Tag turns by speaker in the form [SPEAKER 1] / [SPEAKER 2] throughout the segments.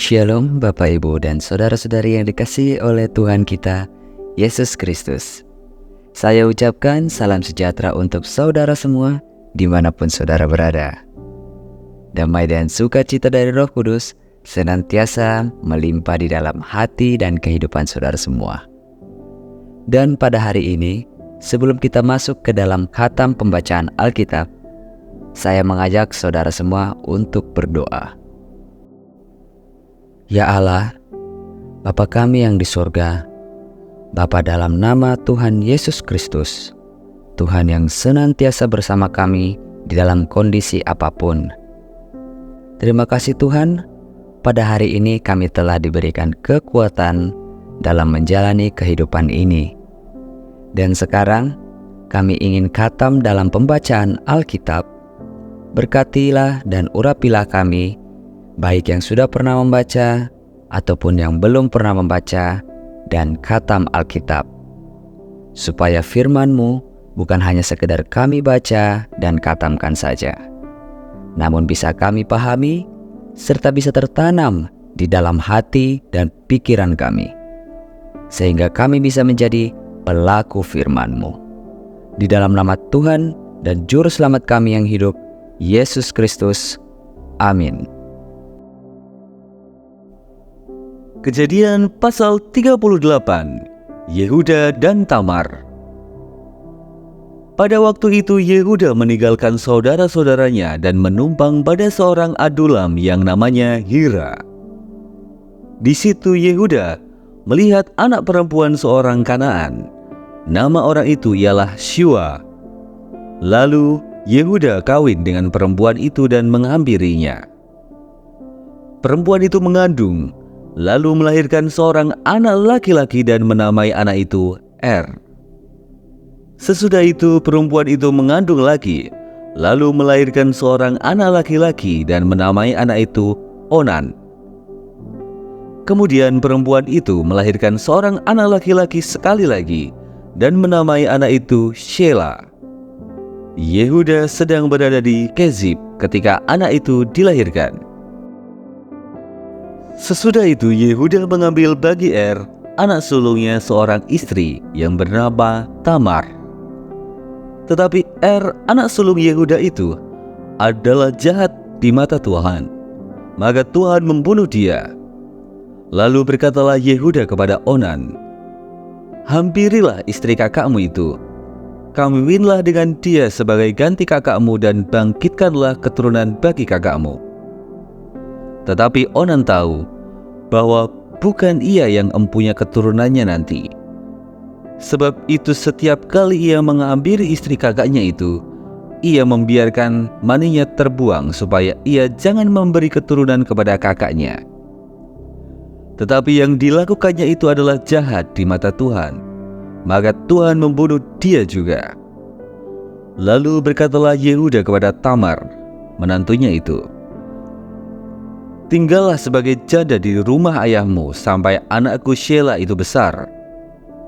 [SPEAKER 1] Shalom Bapak Ibu dan Saudara-saudari yang dikasihi oleh Tuhan kita, Yesus Kristus. Saya ucapkan salam sejahtera untuk saudara semua dimanapun saudara berada. Damai dan sukacita dari Roh Kudus senantiasa melimpah di dalam hati dan kehidupan saudara semua. Dan pada hari ini, sebelum kita masuk ke dalam khatam pembacaan Alkitab, saya mengajak saudara semua untuk berdoa. Ya Allah, Bapa kami yang di surga, Bapa dalam nama Tuhan Yesus Kristus, Tuhan yang senantiasa bersama kami di dalam kondisi apapun. Terima kasih Tuhan, pada hari ini kami telah diberikan kekuatan dalam menjalani kehidupan ini. Dan sekarang kami ingin khatam dalam pembacaan Alkitab. Berkatilah dan urapilah kami, baik yang sudah pernah membaca ataupun yang belum pernah membaca dan khatam Alkitab, supaya firman-Mu bukan hanya sekedar kami baca dan khatamkan saja, namun bisa kami pahami serta bisa tertanam di dalam hati dan pikiran kami, sehingga kami bisa menjadi pelaku firman-Mu. Di dalam nama Tuhan dan Juru Selamat kami yang hidup, Yesus Kristus. Amin.
[SPEAKER 2] Kejadian pasal 38, Yehuda dan Tamar. Pada waktu itu Yehuda meninggalkan saudara-saudaranya dan menumpang pada seorang Adulam yang namanya Hira. Di situ Yehuda melihat anak perempuan seorang Kanaan. Nama orang itu ialah Shua. Lalu Yehuda kawin dengan perempuan itu dan menghampirinya. Perempuan itu mengandung, lalu melahirkan seorang anak laki-laki dan menamai anak itu Er. Sesudah itu perempuan itu mengandung lagi, lalu melahirkan seorang anak laki-laki dan menamai anak itu Onan. Kemudian perempuan itu melahirkan seorang anak laki-laki sekali lagi dan menamai anak itu Shela. Yehuda sedang berada di Kezib ketika anak itu dilahirkan. Sesudah itu Yehuda mengambil bagi Er, anak sulungnya, seorang istri yang bernama Tamar. Tetapi Er, anak sulung Yehuda itu adalah jahat di mata Tuhan, maka Tuhan membunuh dia. Lalu berkatalah Yehuda kepada Onan, "Hampirilah istri kakakmu itu, kawinlah dengan dia sebagai ganti kakakmu dan bangkitkanlah keturunan bagi kakakmu." Tetapi Onan tahu bahwa bukan ia yang empunya keturunannya nanti. Sebab itu setiap kali ia menghampiri istri kakaknya itu, ia membiarkan maninya terbuang supaya ia jangan memberi keturunan kepada kakaknya. Tetapi yang dilakukannya itu adalah jahat di mata Tuhan, maka Tuhan membunuh dia juga. Lalu berkatalah Yehuda kepada Tamar, menantunya itu, "Tinggallah sebagai janda di rumah ayahmu sampai anakku Shela itu besar."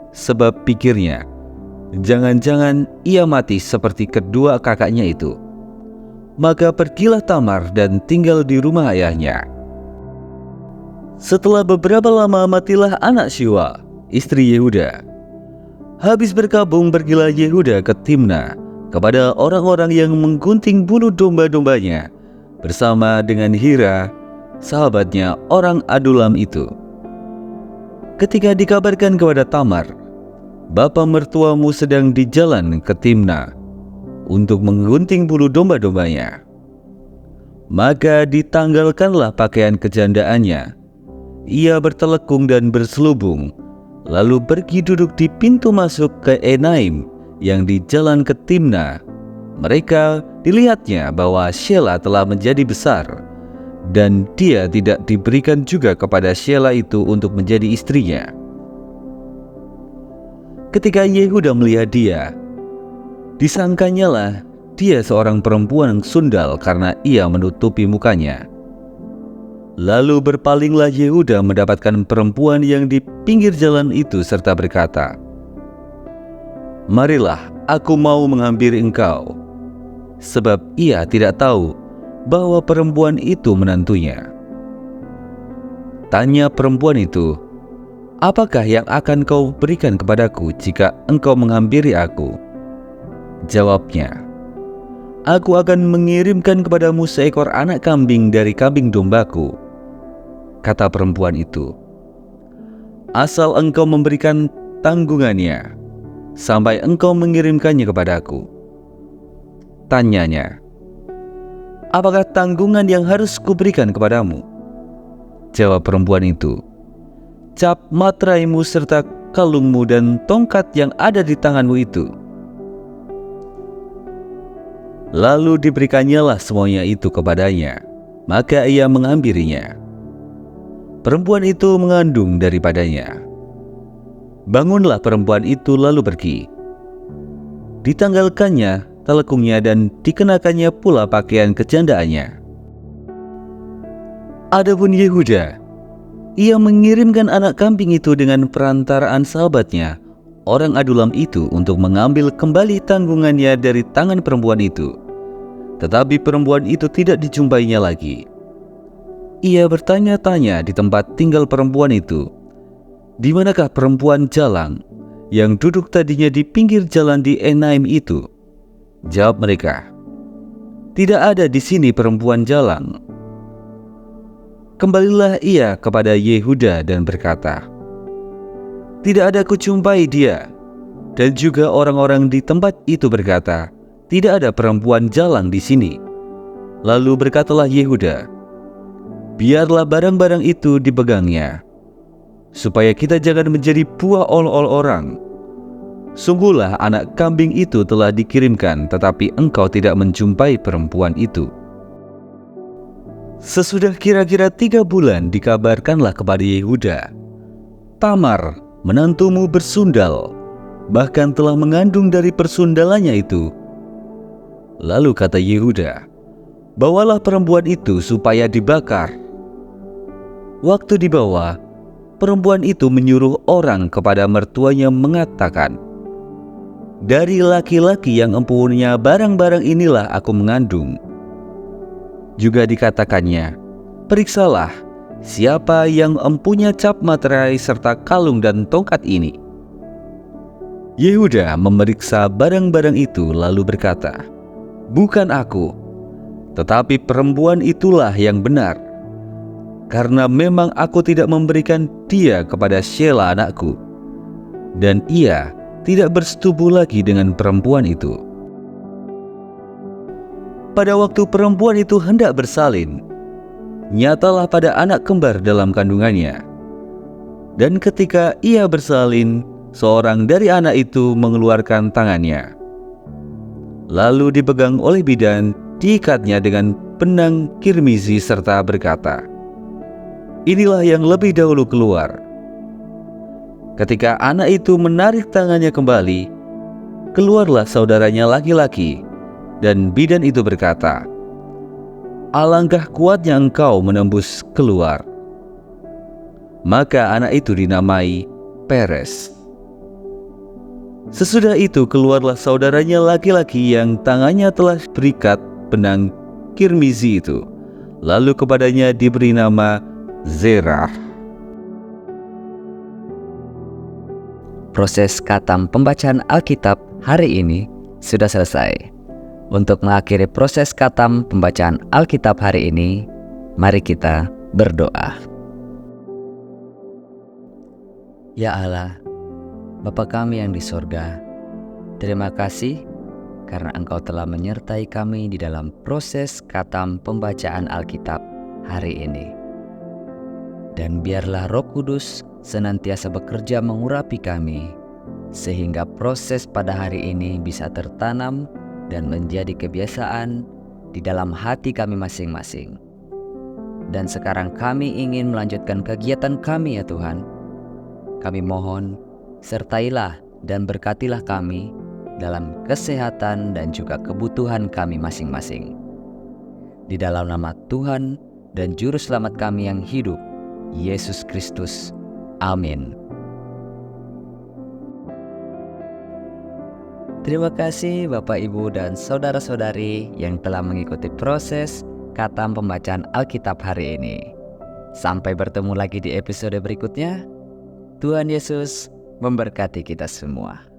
[SPEAKER 2] Sebab pikirnya, jangan-jangan ia mati seperti kedua kakaknya itu. Maka pergilah Tamar dan tinggal di rumah ayahnya. Setelah beberapa lama matilah anak Shua, istri Yehuda. Habis berkabung pergilah Yehuda ke Timna kepada orang-orang yang menggunting bulu domba-dombanya bersama dengan Hira, sahabatnya orang Adulam itu. Ketika dikabarkan kepada Tamar, "Bapa mertuamu sedang di jalan ke Timna untuk menggunting bulu domba-dombanya," maka ditanggalkanlah pakaian kejandaannya. Ia bertelekung dan berselubung, lalu pergi duduk di pintu masuk ke Enaim yang di jalan ke Timna. Mereka dilihatnya bahwa Shela telah menjadi besar, dan dia tidak diberikan juga kepada Shela itu untuk menjadi istrinya. Ketika Yehuda melihat dia, disangkanyalah dia seorang perempuan sundal karena ia menutupi mukanya. Lalu berpalinglah Yehuda mendapatkan perempuan yang di pinggir jalan itu serta berkata, "Marilah, aku mau menghampiri engkau." Sebab ia tidak tahu bahwa perempuan itu menantunya. Tanya perempuan itu, "Apakah yang akan kau berikan kepadaku jika engkau menghampiri aku?" Jawabnya, "Aku akan mengirimkan kepadamu seekor anak kambing dari kambing dombaku." Kata perempuan itu, "Asal engkau memberikan tanggungannya, sampai engkau mengirimkannya kepadaku." Tanyanya, "Apakah tanggungan yang harus kuberikan kepadamu?" Jawab perempuan itu, "Cap materaimu serta kalungmu dan tongkat yang ada di tanganmu itu." Lalu diberikannya semuanya itu kepadanya, maka ia mengambilinya. Perempuan itu mengandung daripadanya. Bangunlah perempuan itu lalu pergi. Ditanggalkannya telekungnya dan dikenakannya pula pakaian kejandaannya. Adapun Yehuda, ia mengirimkan anak kambing itu dengan perantaraan sahabatnya, orang Adulam itu, untuk mengambil kembali tanggungannya dari tangan perempuan itu. Tetapi perempuan itu tidak dijumpainya lagi. Ia bertanya-tanya di tempat tinggal perempuan itu, "Di manakah perempuan jalang yang duduk tadinya di pinggir jalan di Enaim itu?" Jawab mereka, "Tidak ada di sini perempuan jalang." Kembalilah ia kepada Yehuda dan berkata, "Tidak ada kujumpai dia." Dan juga orang-orang di tempat itu berkata, "Tidak ada perempuan jalang di sini." Lalu berkatalah Yehuda, "Biarlah barang-barang itu dipegangnya, supaya kita jangan menjadi buah ol-ol orang. Sungguhlah anak kambing itu telah dikirimkan, tetapi engkau tidak menjumpai perempuan itu." Sesudah kira-kira 3 bulan dikabarkanlah kepada Yehuda, "Tamar, menantumu bersundal, bahkan telah mengandung dari persundalannya itu." Lalu kata Yehuda, "Bawalah perempuan itu supaya dibakar." Waktu dibawa, perempuan itu menyuruh orang kepada mertuanya mengatakan, "Dari laki-laki yang empunya barang-barang inilah aku mengandung." Juga dikatakannya, "Periksalah siapa yang empunya cap materai serta kalung dan tongkat ini." Yehuda memeriksa barang-barang itu lalu berkata, "Bukan aku, tetapi perempuan itulah yang benar, karena memang aku tidak memberikan dia kepada Sheila anakku." Dan ia tidak bersetubuh lagi dengan perempuan itu. Pada waktu perempuan itu hendak bersalin, nyatalah pada anak kembar dalam kandungannya. Dan ketika ia bersalin, seorang dari anak itu mengeluarkan tangannya. Lalu dipegang oleh bidan, diikatnya dengan benang kirmizi serta berkata, "Inilah yang lebih dahulu keluar." Ketika anak itu menarik tangannya kembali, keluarlah saudaranya laki-laki. Dan bidan itu berkata, "Alangkah kuatnya engkau menembus keluar." Maka anak itu dinamai Peres. Sesudah itu keluarlah saudaranya laki-laki yang tangannya telah berikat benang kirmizi itu. Lalu kepadanya diberi nama Zerah.
[SPEAKER 1] Proses khatam pembacaan Alkitab hari ini sudah selesai. Untuk mengakhiri proses khatam pembacaan Alkitab hari ini, mari kita berdoa. Ya Allah, Bapa kami yang di sorga, terima kasih karena Engkau telah menyertai kami di dalam proses khatam pembacaan Alkitab hari ini. Dan biarlah Roh Kudus senantiasa bekerja mengurapi kami, sehingga proses pada hari ini bisa tertanam dan menjadi kebiasaan di dalam hati kami masing-masing. Dan sekarang kami ingin melanjutkan kegiatan kami ya Tuhan. Kami mohon, sertailah dan berkatilah kami dalam kesehatan dan juga kebutuhan kami masing-masing. Di dalam nama Tuhan dan Juru Selamat kami yang hidup, Yesus Kristus. Amin. Terima kasih Bapak, Ibu, dan saudara-saudari yang telah mengikuti proses khatam pembacaan Alkitab hari ini. Sampai bertemu lagi di episode berikutnya. Tuhan Yesus memberkati kita semua.